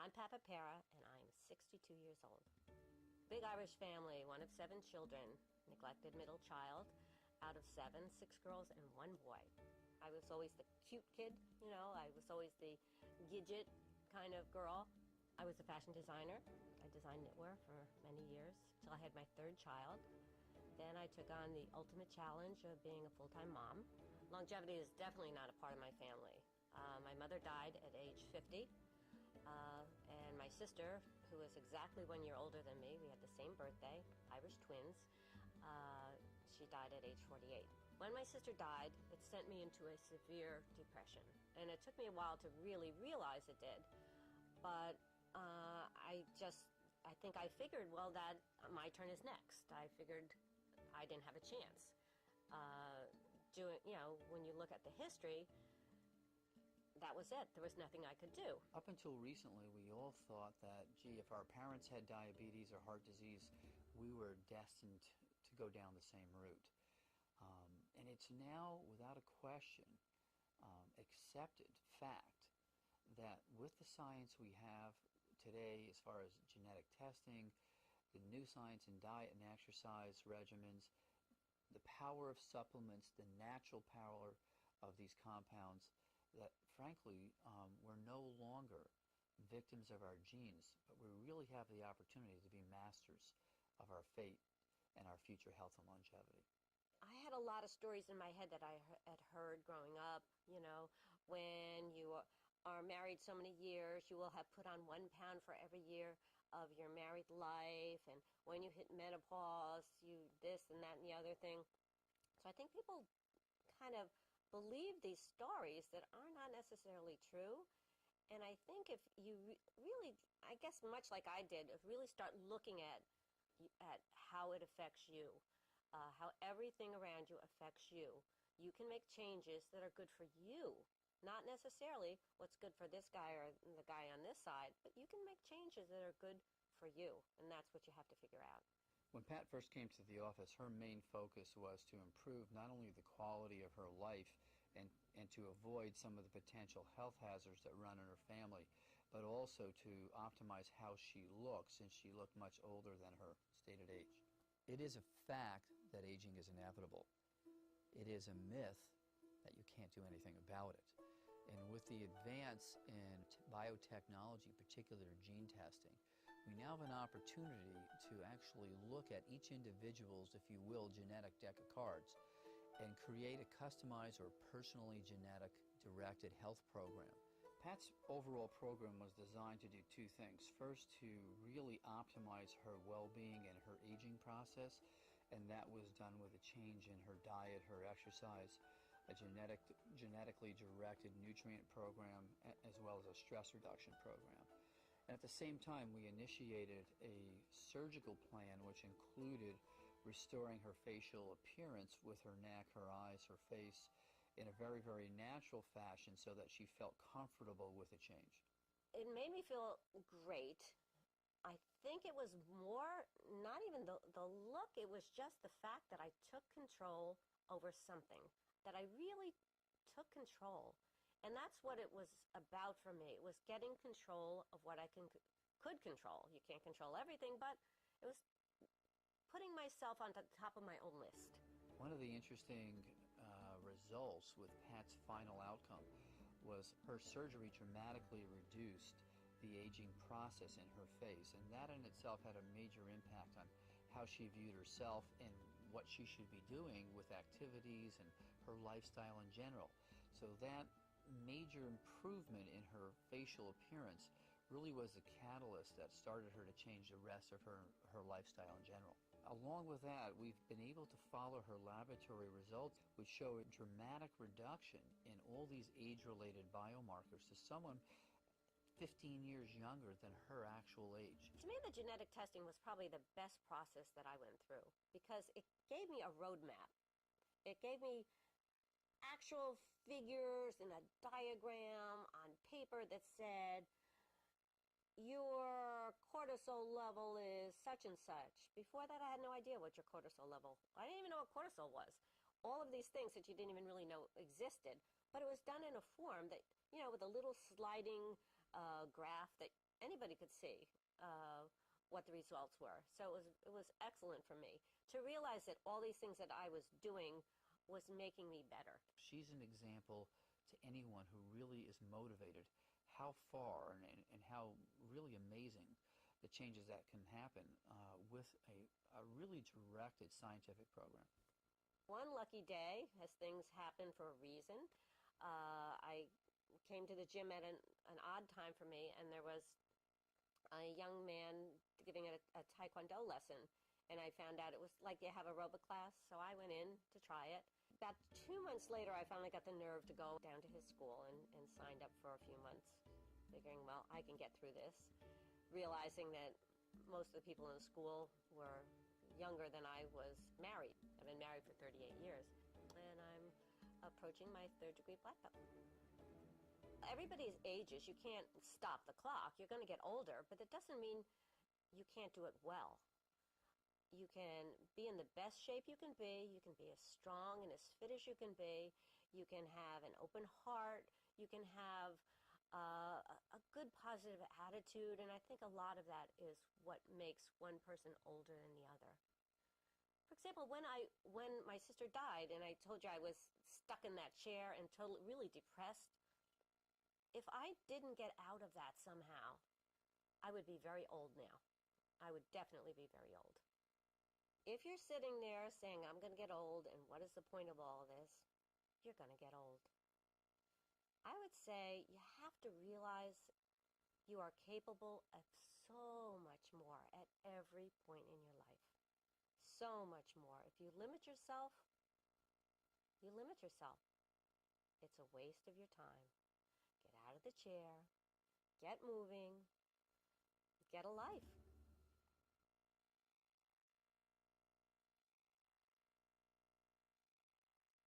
Giampapa, and I'm 62 years old. Big Irish family, one of 7 children, neglected middle child. Out of 7, 6 girls and 1 boy. I was always the cute kid, you know, I was always the gidget kind of girl. I was a fashion designer. I designed knitwear for many years till I had my 3rd child. Then I took on the ultimate challenge of being a full-time mom. Longevity is definitely not a part of my family. My mother died at age 50, and my sister, who is exactly 1 year older than me, we had the same birthday, Irish twins, she died at age 48. When my sister died, it sent me into a severe depression, and it took me a while to really realize it did. But I think I figured, well, that my turn is next. I figured I didn't have a chance. When you look at the history, that was it. There was nothing I could do. Up until recently, we all thought that, gee, if our parents had diabetes or heart disease, we were destined to go down the same route. And it's now, without a question, accepted fact that with the science we have today as far as genetic testing, the new science in diet and exercise regimens, the power of supplements, the natural power of these compounds, that frankly we're no longer victims of our genes, but we really have the opportunity to be masters of our fate and our future health and longevity. I had a lot of stories in my head that I had heard growing up. You know, when you are married so many years, you will have put on 1 pound for every year of your married life, and when you hit menopause, you this and that and the other thing. So I think people kind of believe these stories that are not necessarily true. And I think if you really, I guess much like I did, if really start looking at how it affects you, how everything around you affects you, you can make changes that are good for you. Not necessarily what's good for this guy or the guy on this side, but you can make changes that are good for you, and that's what you have to figure out. When Pat first came to the office, her main focus was to improve not only the quality of her life and to avoid some of the potential health hazards that run in her family, but also to optimize how she looks, since she looked much older than her stated age. It is a fact that aging is inevitable. It is a myth that you can't do anything about it. And with the advance in biotechnology, particularly gene testing, we now have an opportunity to actually look at each individual's, if you will, genetic deck of cards and create a customized or personally genetic directed health program. Pat's overall program was designed to do 2 things. First, to really optimize her well-being and her aging process, and that was done with a change in her diet, her exercise, a genetically directed nutrient program, as well as a stress reduction program. And at the same time, we initiated a surgical plan which included restoring her facial appearance with her neck, her eyes, her face, in a very, very natural fashion so that she felt comfortable with the change. It made me feel great. I think it was more, not even the look, it was just the fact that I took control over something, that I really took control. And that's what it was about for me. It was getting control of what I could control. You can't control everything, but it was putting myself on the top of my own list. One of the interesting results with Pat's final outcome was her surgery dramatically reduced the aging process in her face, and that in itself had a major impact on how she viewed herself and what she should be doing with activities and her lifestyle in general. So that major improvement in her facial appearance really was the catalyst that started her to change the rest of her lifestyle in general. Along with that, we've been able to follow her laboratory results, which show a dramatic reduction in all these age-related biomarkers to someone 15 years younger than her actual age. To me, the genetic testing was probably the best process that I went through because it gave me a roadmap. It gave me actual figures and a diagram on paper that said, your cortisol level is such and such. Before that, I had no idea what your cortisol level. I didn't even know what cortisol was. All of these things that you didn't even really know existed. But it was done in a form that, you know, with a little sliding graph that anybody could see what the results were. So it was excellent for me to realize that all these things that I was doing was making me better. She's an example to anyone who really is motivated, how far and how really amazing the changes that can happen with a really directed scientific program. One lucky day, as things happen for a reason, I came to the gym at an odd time for me, and there was a young man giving a taekwondo lesson, and I found out it was like they have aerobic class, so I went in to try it. About 2 months later, I finally got the nerve to go down to his school and signed up for a few months, figuring, well, I can get through this, realizing that most of the people in the school were younger than I was married. I've been married for 38 years, and I'm approaching my third-degree black belt. Everybody's ages. You can't stop the clock. You're going to get older, but it doesn't mean you can't do it well. You can be in the best shape you can be. You can be as strong and as fit as you can be. You can have an open heart. You can have a good positive attitude, and I think a lot of that is what makes one person older than the other. For example, when my sister died and I told you I was stuck in that chair and totally really depressed, if I didn't get out of that somehow, I would be very old now. I would definitely be very old. If you're sitting there saying, I'm going to get old, and what is the point of all this? You're going to get old. I would say you have to realize you are capable of so much more at every point in your life. So much more. If you limit yourself, you limit yourself. It's a waste of your time. Get out of the chair, get moving, get a life.